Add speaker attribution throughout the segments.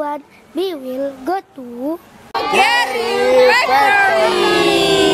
Speaker 1: everyone, we will go to
Speaker 2: Gerry Factory.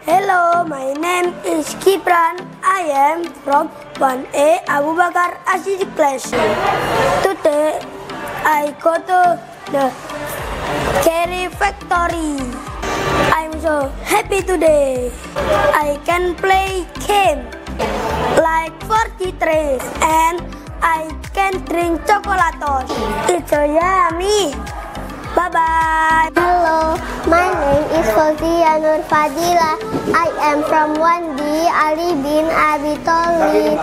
Speaker 1: Hello, my name is Kipran. I am from 1A Abu Bakar Asisi class. Today, I go to the Gerry Factory. I'm so happy today. I can play game like 40 trays and I can drink chocolatos. It's so yummy. Bye-bye.
Speaker 3: Hello, my name is Fauzia Nur Fadila. I am from 1B Ali bin Abi Thalib.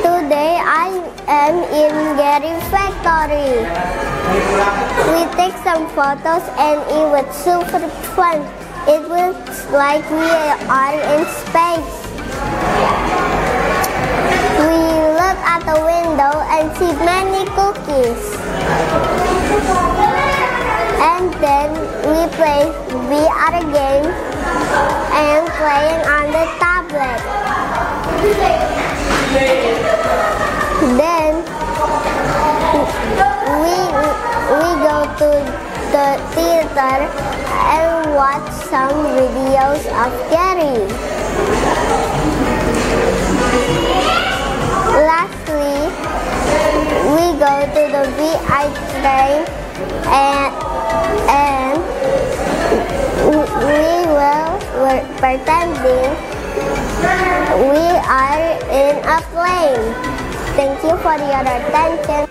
Speaker 3: Today I am in Gerry Factory. We take some photos and it was super fun. It looks like we are in space. We look at the window and see many cookies. And then we play VR games and playing on the tablet. Then we go to the theater and watch some videos of Gerry. Lastly, we go to the VI train and we're pretending we are in a plane. Thank you for your attention.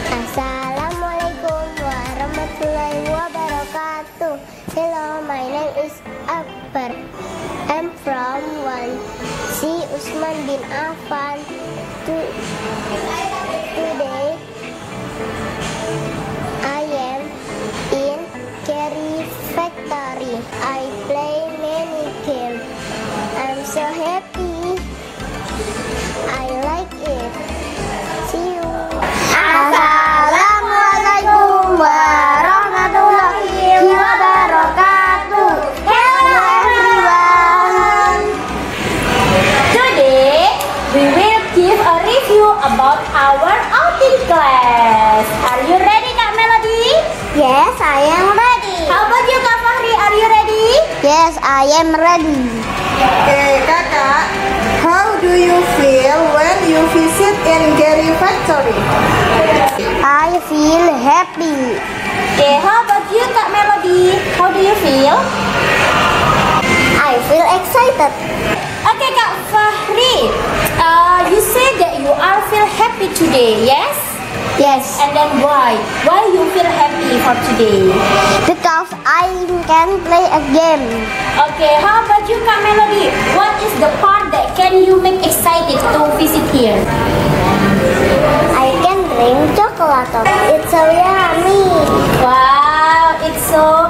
Speaker 3: Assalamualaikum warahmatullahi wabarakatuh. Hello, my name is Akbar. I'm from 1C Usman bin Affan. Today, I am in Gerry Factory. I play many games. I'm so happy. I like it. See you. Assalamualaikum warahmatullahi wabarakatuh. Hello everyone.
Speaker 2: Today, we will give a review about our outing class. Are you ready, Kak Melody?
Speaker 3: Yes, I am ready.
Speaker 2: How about you, Kak Fahri? Are you ready?
Speaker 3: Yes, I am ready.
Speaker 4: Okay, Kakak, how do you feel when you visit in Gerry Factory?
Speaker 3: I feel happy.
Speaker 2: Okay, how about you, Kak Melody? How do you feel?
Speaker 3: I feel excited.
Speaker 2: Okay, Kak Fahri, you say that you are feel happy today, yes?
Speaker 3: Yes,
Speaker 2: And then why? Why you feel happy for today?
Speaker 3: because I can play a game.
Speaker 2: Okay, how about you, Kak Melody? What is the part that can you make excited to visit here?
Speaker 3: I can drink chocolate. It's so yummy.
Speaker 2: Wow, it's so